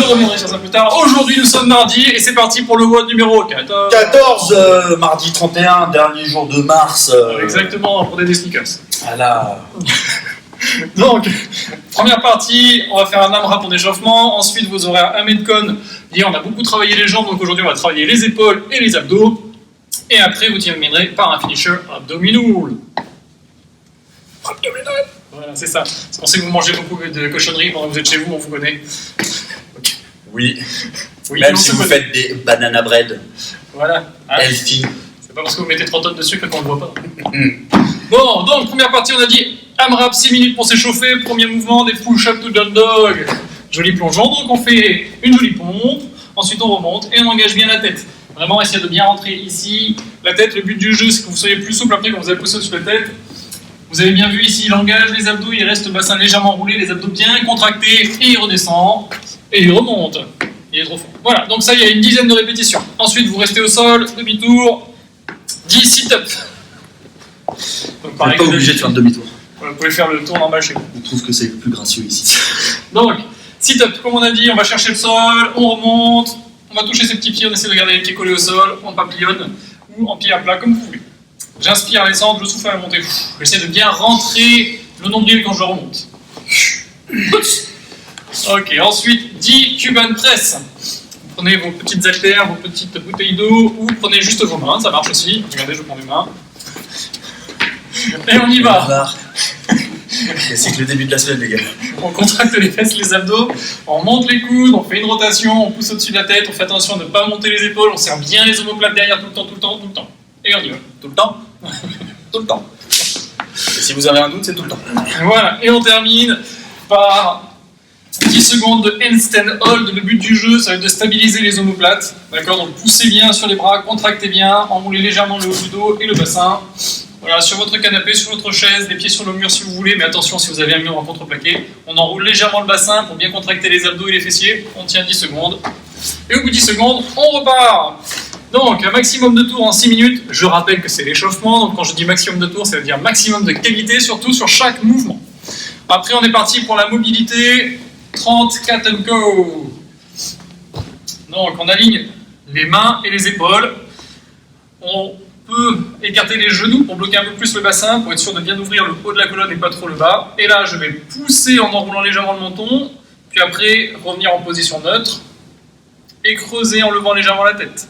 reviendrai sur ça plus tard. Aujourd'hui, nous sommes mardi et c'est parti pour le WOD numéro 14. 14, mardi 31, dernier jour de mars. Exactement, pour des sneakers. Voilà. Donc, première partie, on va faire un AMRAP en échauffement. Ensuite, vous aurez un Metcon. Hier, on a beaucoup travaillé les jambes, donc aujourd'hui, on va travailler les épaules et les abdos. Et après, vous terminerez par un finisher abdominal. Abdominal. Voilà, c'est ça. C'est qu'on sait que vous mangez beaucoup de cochonneries pendant que vous êtes chez vous, on vous connaît. Okay. Oui. Oui. Même si vous faites des banana bread. Voilà. Hein. Healthy. C'est pas parce que vous mettez 3 tonnes de sucre qu'on ne le voit pas. Bon, donc, première partie, on a dit AMRAP, 6 minutes pour s'échauffer. Premier mouvement, des push-ups to down dog. Joli plongeon. Donc, on fait une jolie pompe. Ensuite, on remonte et on engage bien la tête. Vraiment, essayez de bien rentrer ici. La tête, le but du jeu, c'est que vous soyez plus souple après quand vous avez poussé au-dessus de la tête. Vous avez bien vu ici, il engage les abdos, il reste le bassin légèrement roulé, les abdos bien contractés, et il redescend, et il remonte. Il est trop fort. Voilà, donc ça, il y a une dizaine de répétitions. Ensuite, vous restez au sol, demi-tour, 10 sit-ups. Vous n'êtes pas obligé de faire le demi-tour. Vous pouvez faire le tour normal chez vous. On trouve que c'est le plus gracieux ici. Donc, sit-up, comme on a dit, on va chercher le sol, on remonte, on va toucher ses petits pieds, on essaie de garder les pieds collés au sol, on papillonne, ou en pied à plat, comme vous voulez. J'inspire à descendre, je souffle à la montée. J'essaie de bien rentrer le nombril quand je remonte. Ok, ensuite 10 Cuban press. Vous prenez vos petites haltères, vos petites bouteilles d'eau, ou vous prenez juste vos mains, ça marche aussi. Regardez, je prends mes mains. Et on y va. C'est que le début de la semaine, les gars. On contracte les fesses, les abdos, on monte les coudes, on fait une rotation, on pousse au-dessus de la tête, on fait attention de ne pas monter les épaules, on serre bien les omoplates derrière tout le temps, tout le temps, tout le temps. Et on y va. Tout le temps. Tout le temps. Et si vous avez un doute, c'est tout le temps. Voilà, et on termine par 10 secondes de handstand hold. Le but du jeu, ça va être de stabiliser les omoplates. D'accord, donc poussez bien sur les bras, contractez bien, enroulez légèrement le haut du dos et le bassin. Voilà, sur votre canapé, sur votre chaise, les pieds sur le mur si vous voulez, mais attention si vous avez un mur en contreplaqué. On enroule légèrement le bassin pour bien contracter les abdos et les fessiers. On tient 10 secondes. Et au bout de 10 secondes, on repart. Donc, un maximum de tours en 6 minutes. Je rappelle que c'est l'échauffement, donc quand je dis maximum de tours, ça veut dire maximum de qualité, surtout sur chaque mouvement. Après, on est parti pour la mobilité. 30 cat and go. Donc, on aligne les mains et les épaules. On peut écarter les genoux pour bloquer un peu plus le bassin, pour être sûr de bien ouvrir le haut de la colonne et pas trop le bas. Et là, je vais pousser en enroulant légèrement le menton, puis après, revenir en position neutre et creuser en levant légèrement la tête.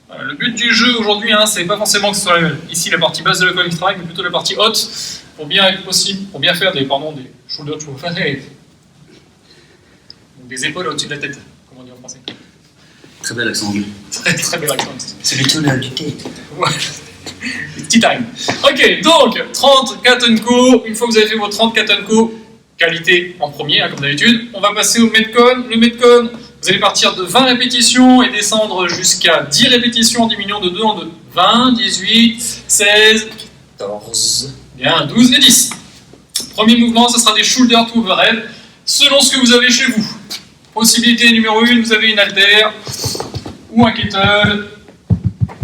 Voilà, le but du jeu aujourd'hui, hein, c'est pas forcément que ce soit ici la partie basse de la colonne strike, mais plutôt la partie haute, pour bien être possible, pour bien faire des shoulder to face, des épaules au-dessus de la tête, comme on dit en français. Très bel accent anglais. Très bel accent. C'est le tunnel du thé. Ouais. Petit time. Ok, donc 30 cat and go. Une fois que vous avez fait vos 30 cat and go, qualité en premier, hein, comme d'habitude, on va passer au Metcon. Le Metcon, vous allez partir de 20 répétitions et descendre jusqu'à 10 répétitions en diminuant de 2 en 2. 20, 18, 16, 14, bien, 12 et 10. Premier mouvement, ce sera des shoulder to overhead, selon ce que vous avez chez vous. Possibilité numéro 1, vous avez une haltère ou un kettle,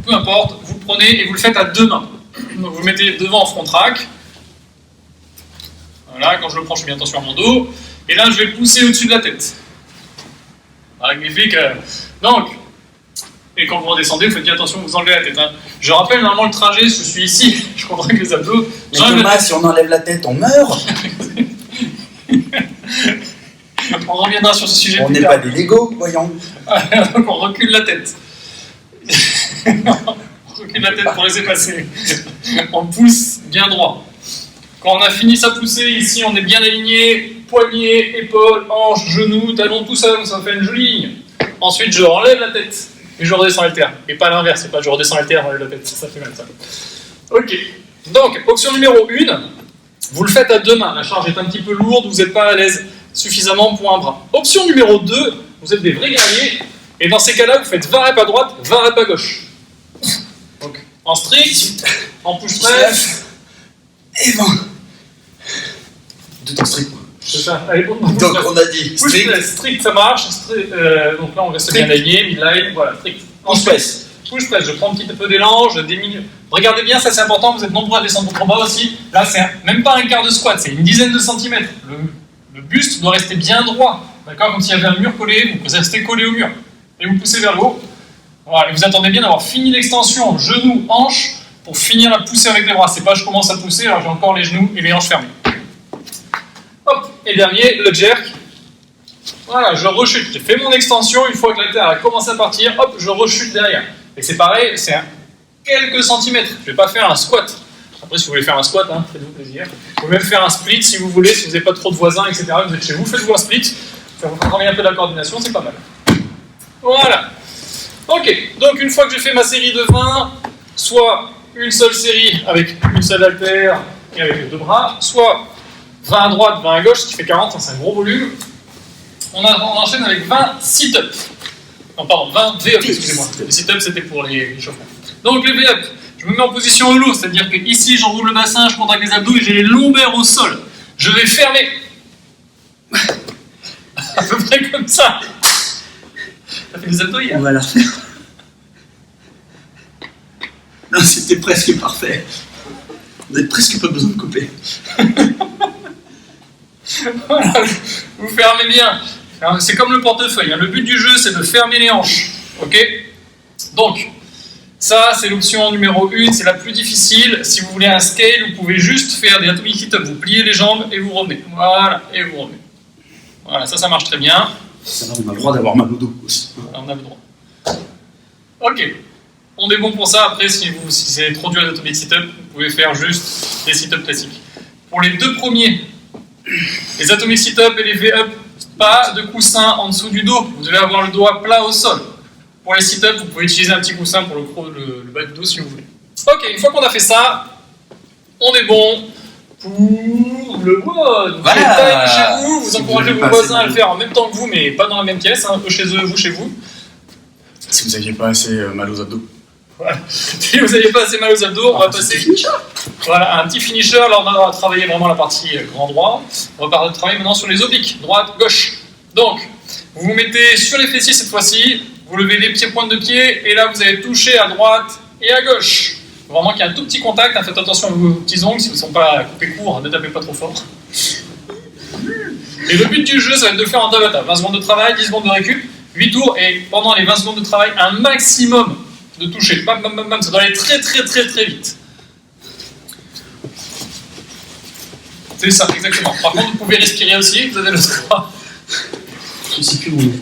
peu importe, vous le prenez et vous le faites à deux mains. Donc vous le mettez devant en front track. Voilà, quand je le prends, je fais bien attention à mon dos. Et là, je vais le pousser au-dessus de la tête. Magnifique. Donc, et quand vous redescendez, vous faites bien attention, vous enlevez la tête. Hein. Je rappelle, normalement, le trajet, je suis ici, je contracte les abdos. Mais Thomas, si on enlève la tête, on meurt. On reviendra sur ce sujet. On n'est pas des Lego, voyons. Donc on recule la tête. On recule la tête pour laisser passer. On pousse bien droit. Quand on a fini sa poussée, ici on est bien aligné, poignet, épaule, hanche, genou, talon, tout ça, ça fait une jolie ligne. Ensuite je enlève la tête et je redescends l'haltère. Et pas l'inverse, c'est pas je redescends l'haltère, j'enlève la tête, ça fait mal ça. Ok, donc option numéro 1, vous le faites à deux mains, la charge est un petit peu lourde, vous n'êtes pas à l'aise suffisamment pour un bras. Option numéro 2, vous êtes des vrais guerriers, et dans ces cas-là, vous faites 20 reps à droite, 20 reps à gauche. Donc, en strict, en push press, et 20. Tout en strict. C'est ça. Allez, donc on a dit strict. Strict, ça marche. Donc là, on reste bien aligné, mid-line, voilà, strict. Push press. Push press, je prends un petit peu d'élan, je diminue. Regardez bien, ça c'est important, vous êtes nombreux à descendre votre bas aussi. Là, c'est même pas un quart de squat, c'est une dizaine de centimètres. Le buste doit rester bien droit. d'accord, comme s'il y avait un mur collé, vous restez collé au mur, et vous poussez vers le haut. Voilà, et vous attendez bien d'avoir fini l'extension, genou, hanche, pour finir la pousser avec les bras. C'est pas je commence à pousser, alors j'ai encore les genoux et les hanches fermées. Hop, et dernier, le jerk. Voilà, je rechute, j'ai fait mon extension, une fois que la terre a commencé à partir, hop, je rechute derrière. Et c'est pareil, c'est quelques centimètres. Je vais pas faire un squat. Après, si vous voulez faire un squat, hein, faites-vous plaisir. Vous pouvez même faire un split si vous voulez, si vous n'avez pas trop de voisins, etc. Vous êtes chez vous, faites-vous un split. Ça vous travaille un peu la coordination, c'est pas mal. Voilà. Ok, donc une fois que j'ai fait ma série de 20, soit une seule série avec une seule haltère et avec les deux bras, soit 20 à droite, 20 à gauche, ce qui fait 40, hein, c'est un gros volume. On enchaîne avec 20 sit-ups. Non, pardon, 20 V-up, excusez-moi. Les sit-ups, c'était pour les échauffements. Donc les V-up, je me mets en position au lourd, c'est-à-dire que ici, j'enroule le bassin, je contracte les abdos et j'ai les lombaires au sol. Je vais fermer. À peu près comme ça. T'as fait des abdos hier? On va la refaire. Non, c'était presque parfait. Vous n'avez presque pas besoin de couper. Voilà, vous fermez bien. C'est comme le portefeuille, hein. Le but du jeu, c'est de fermer les hanches. Ok? Donc, ça, c'est l'option numéro 1, c'est la plus difficile. Si vous voulez un scale, vous pouvez juste faire des atomic sit-up. Vous pliez les jambes et vous revenez. Voilà, et vous revenez. Voilà, ça marche très bien. Ça va, on a le droit d'avoir mal au dos aussi. On a le droit. Ok. On est bon pour ça. Après, si c'est trop dur les atomic sit-up, vous pouvez faire juste des sit-up classiques. Pour les deux premiers, les atomic sit-up et les V-up, pas de coussin en dessous du dos. Vous devez avoir le doigt plat au sol. Pour les sit-up, vous pouvez utiliser un petit coussin pour le bas du dos si vous voulez. Ok, une fois qu'on a fait ça, on est bon pour le WOD. Vous Voilà. faites time chez vous, vous Si encouragez vous vos avez voisins pas à le faire en même temps que vous, mais pas dans la même pièce. Eux chez eux, vous chez vous. Si vous n'aviez pas assez mal aux abdos. Voilà. Si vous n'avez pas assez mal aux abdos, on va passer. Voilà, un petit finisher. Alors on va travailler vraiment la partie grand droit. On va travailler maintenant sur les obliques, droite, gauche. Donc, vous vous mettez sur les fessiers cette fois-ci, vous levez les pieds, pointes de pied, et là vous allez toucher à droite et à gauche. Vraiment qu'il y a un tout petit contact, hein, faites attention à vos petits ongles, si vous ne sont pas coupés court, ne tapez pas trop fort. Et le but du jeu, ça va être de faire en tabata. 20 secondes de travail, 10 secondes de récup, 8 tours, et pendant les 20 secondes de travail, un maximum de toucher. Bam, bam, bam, bam, ça doit aller très très très très vite. C'est ça, exactement. Par contre, vous pouvez respirer aussi, vous avez le droit. Je sais plus où on est.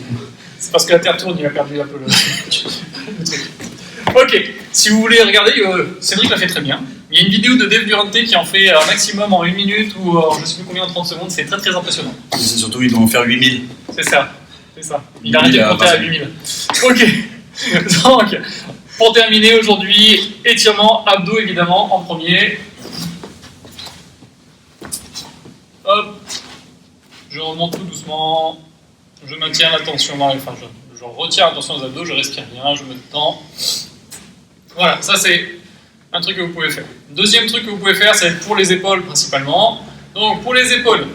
C'est parce que la Terre tourne, il a perdu un peu le truc. Ok, si vous voulez regarder, Cédric l'a fait très bien. Il y a une vidéo de Dave Durante qui en fait un maximum en 1 minute ou je ne sais plus combien en 30 secondes, c'est très très impressionnant. Mais c'est surtout, ils doivent en faire 8000. C'est ça, c'est ça. Il a arrêté de compter à 8000. Ok, donc, pour terminer aujourd'hui, étirement, abdos évidemment en premier. Hop, je remonte tout doucement, je maintiens la tension dans les... Enfin, je retire la tension aux abdos, je respire bien, je me détends. Voilà, ça c'est un truc que vous pouvez faire. Deuxième truc que vous pouvez faire, c'est pour les épaules principalement. Donc pour les épaules,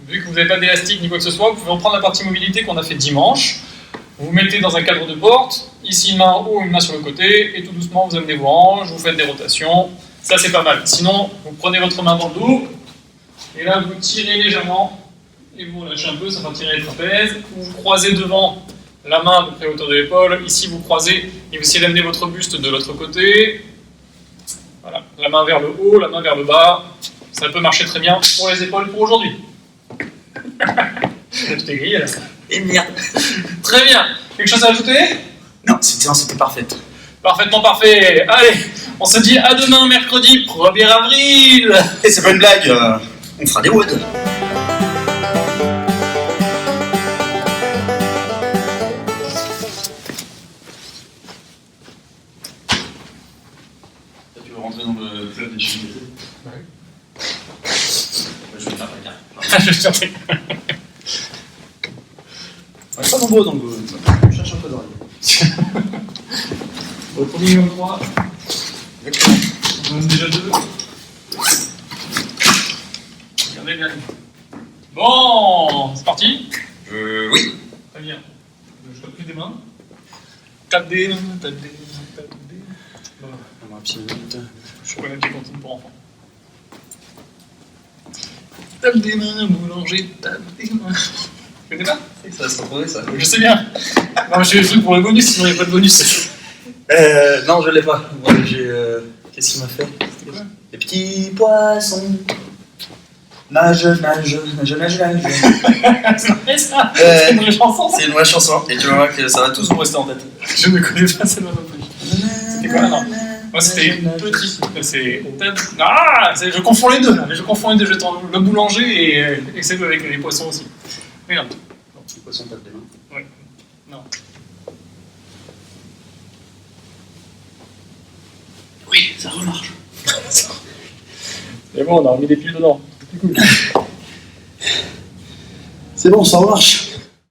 vu que vous n'avez pas d'élastique ni quoi que ce soit, vous pouvez reprendre la partie mobilité qu'on a fait dimanche. Vous vous mettez dans un cadre de porte, ici une main en haut, une main sur le côté, et tout doucement vous amenez vos hanches, vous faites des rotations. Ça c'est pas mal. Sinon, vous prenez votre main dans le dos, et là vous tirez légèrement, et vous relâchez un peu, ça va tirer les trapèzes. Vous croisez devant la main à peu près à hauteur de l'épaule. Ici, vous croisez et vous essayez d'amener votre buste de l'autre côté. Voilà, la main vers le haut, la main vers le bas. Ça peut marcher très bien pour les épaules pour aujourd'hui. Je t'ai grillé là. Et merde. Très bien. Quelque chose à ajouter? Non, cette séance était parfaite. Parfaitement parfait. Allez, on se dit à demain, mercredi 1er avril. Et c'est pas une blague, on fera des WOD. Tu veux rentrer dans le club des chimie? Ouais. Je vais faire la carte. Je cherchais. On est pas nombreux dans le go. Je cherche un peu d'oreille. Au premier numéro 3. Exactement. On en a déjà 2. Regardez bien. Bon, c'est parti. Oui. Très bien. Je tape plus des mains. Tape des mains, tape des mains, tape des mains. Voilà. On va pied. Je connais des comptines pour enfants. Tape des mains, boulanger, tape des mains. Tu connais pas? Ça va se retrouver ça. Je sais bien. Non, j'ai le truc pour le bonus, sinon il n'y a pas de bonus. Non, je l'ai pas. Moi, j'ai. Qu'est-ce qu'il m'a fait? C'était quoi? Les petits poissons. Nage, nage, nage, nage, nage. C'est ça, c'est une vraie chanson. C'est une vraie chanson. Et tu vas voir que ça va tous vous rester en tête. Je ne connais pas celle-là non plus. C'était quoi? Non. Moi, c'était petit. C'est. Ah! Je confonds les deux là. Je confonds les deux. Le boulanger et celle avec les poissons aussi. Regarde. Les poissons tapent des mains. Ouais. Non. Oui, ça remarche. C'est bon, on a remis des piles dedans. C'est bon, ça remarche.